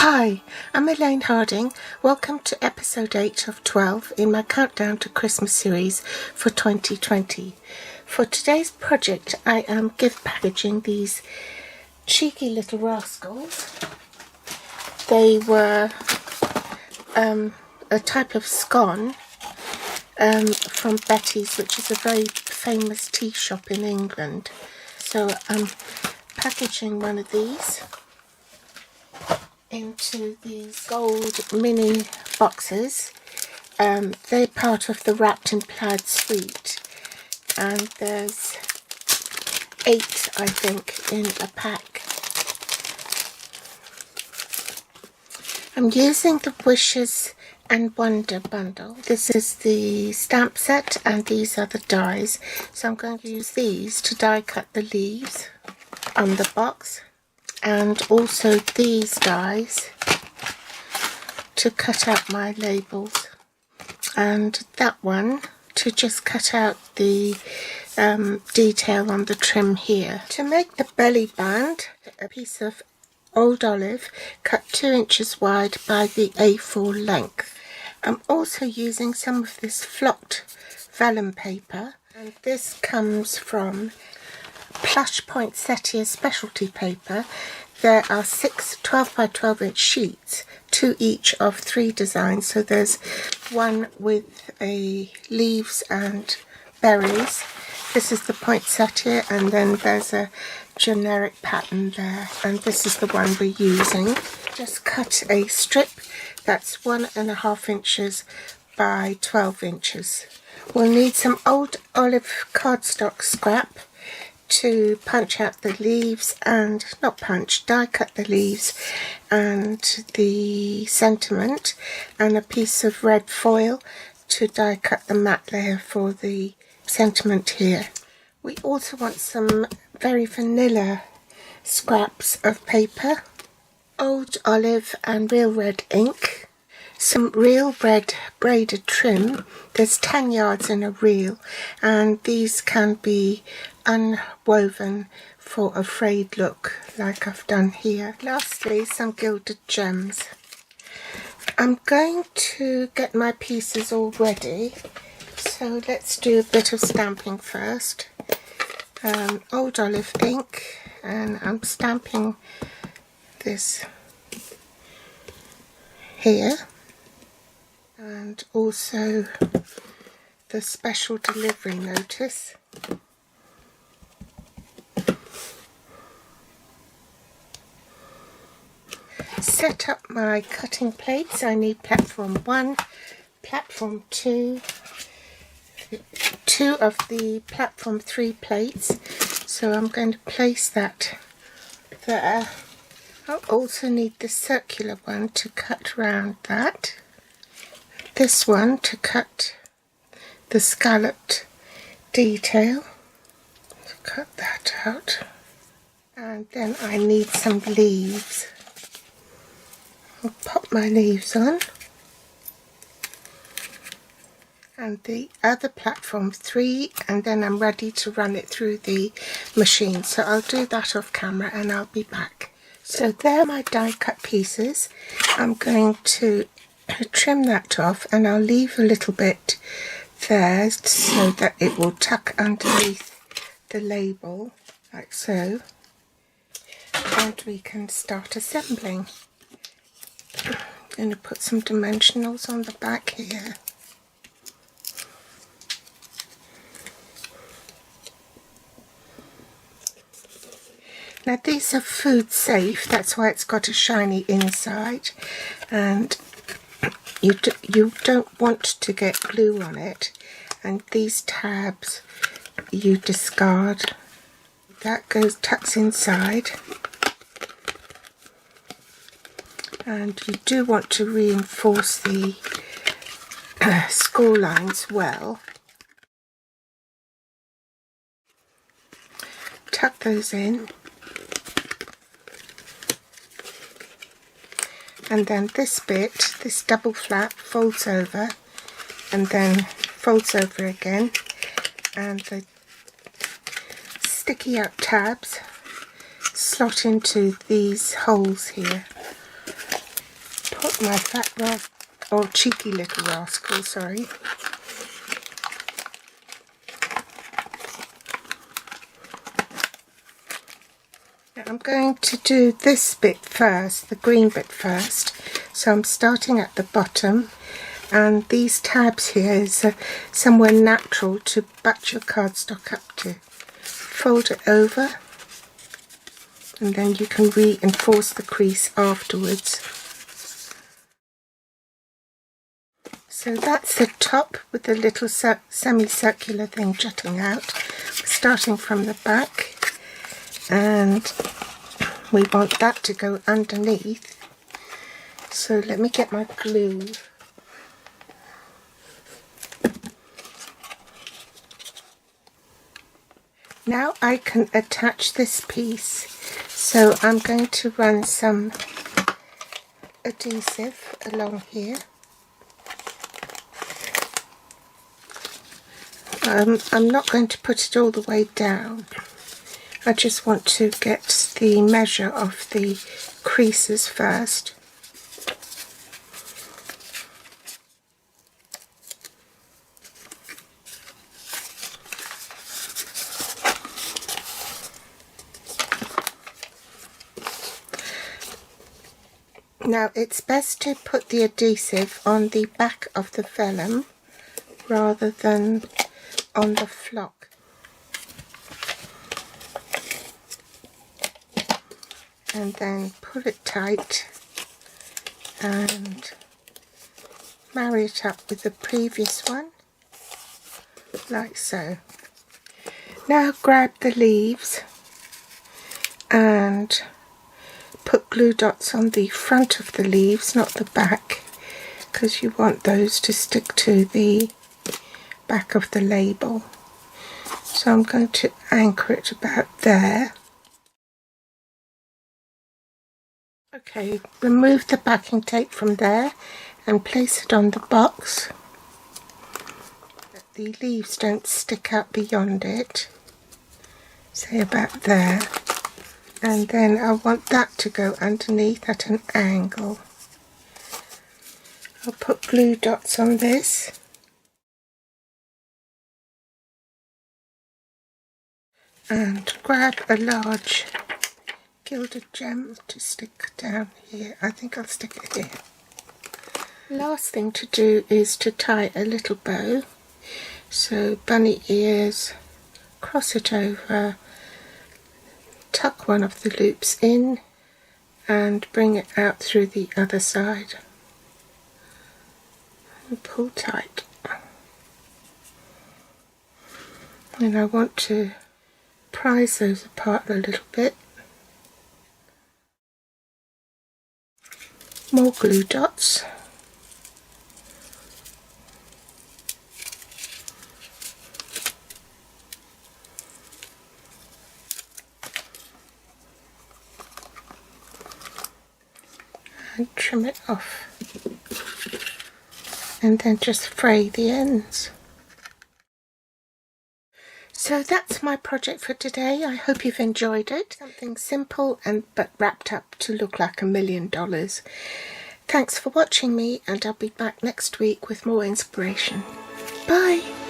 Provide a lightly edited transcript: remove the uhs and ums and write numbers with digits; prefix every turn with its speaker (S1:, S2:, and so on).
S1: Hi, I'm Elaine Harding. Welcome to episode 8 of 12 in my Countdown to Christmas series for 2020. For today's project, I am gift packaging these cheeky little rascals. They were a type of scone from Betty's, which is a very famous tea shop in England. So I'm packaging one of these into these gold mini boxes. They're part of the Wrapped in Plaid suite, and there's 8, I think, in a pack. I'm using the Wishes and Wonder bundle. This is the stamp set and these are the dies. So I'm going to use these to die cut the leaves on the box, and also these dies to cut out my labels, and that one to just cut out the detail on the trim here. To make the belly band, a piece of old olive cut 2 inches wide by the A4 length. I'm also using some of this flocked vellum paper, and this comes from Plush Poinsettia specialty paper. There are 6 12 by 12 inch sheets, 2 each of 3 designs. So there's one with leaves and berries. This is the poinsettia, and then there's a generic pattern there, and this is the one we're using. Just cut a strip that's 1.5 inches by 12 inches. We'll need some old olive cardstock scrap to punch out the leaves, and die cut the leaves and the sentiment, and a piece of red foil to die cut the matte layer for the sentiment here. We also want some very vanilla scraps of paper, old olive and real red ink, some real red braided trim. There's 10 yards in a reel, and these can be unwoven for a frayed look like I've done here. Lastly, some gilded gems. I'm going to get my pieces all ready, so let's do a bit of stamping first. Old olive ink, and I'm stamping this here, and also the special delivery notice. Set up my cutting plates. I need platform 1, platform 2, 2 of the platform 3 plates, so I'm going to place that there. I'll also need the circular one to cut around that, this one to cut the scalloped detail, so cut that out, and then I need some leaves. I'll pop my leaves on, and the other platform 3, and then I'm ready to run it through the machine. So I'll do that off camera and I'll be back. So there are my die cut pieces. I'm going to trim that off, and I'll leave a little bit there so that it will tuck underneath the label like so, and we can start assembling. I'm going to put some dimensionals on the back here. Now these are food safe, that's why it's got a shiny inside, and you don't want to get glue on it, and these tabs you discard. That tucks inside, and you do want to reinforce the score lines well. Tuck those in. And then this bit, this double flap, folds over and then folds over again, and the sticky out tabs slot into these holes here. put my fat rascal, or cheeky little rascal, sorry. Now I'm going to do this bit first, the green bit first. So I'm starting at the bottom, and these tabs here is somewhere natural to butt your cardstock up to. Fold it over, and then you can reinforce the crease afterwards. So that's the top with the little semicircular thing jutting out, starting from the back, and we want that to go underneath. So let me get my glue. Now I can attach this piece, so I'm going to run some adhesive along here. I'm not going to put it all the way down. I just want to get the measure of the creases first. Now it's best to put the adhesive on the back of the vellum rather than on the flock. And then pull it tight and marry it up with the previous one, like so. Now grab the leaves and put glue dots on the front of the leaves, not the back, because you want those to stick to the back of the label. So I'm going to anchor it about there. Okay, remove the backing tape from there and place it on the box. The leaves don't stick out beyond it, say about there. And then I want that to go underneath at an angle. I'll put glue dots on this. And grab a large gilded gem to stick down here. I think I'll stick it here. Last thing to do is to tie a little bow. So bunny ears, cross it over, tuck one of the loops in and bring it out through the other side and pull tight. And I want to prise those apart a little bit. More glue dots. And trim it off. And then just fray the ends. So that's my project for today. I hope you've enjoyed it. Something simple but wrapped up to look like $1 million. Thanks for watching me, and I'll be back next week with more inspiration. Bye!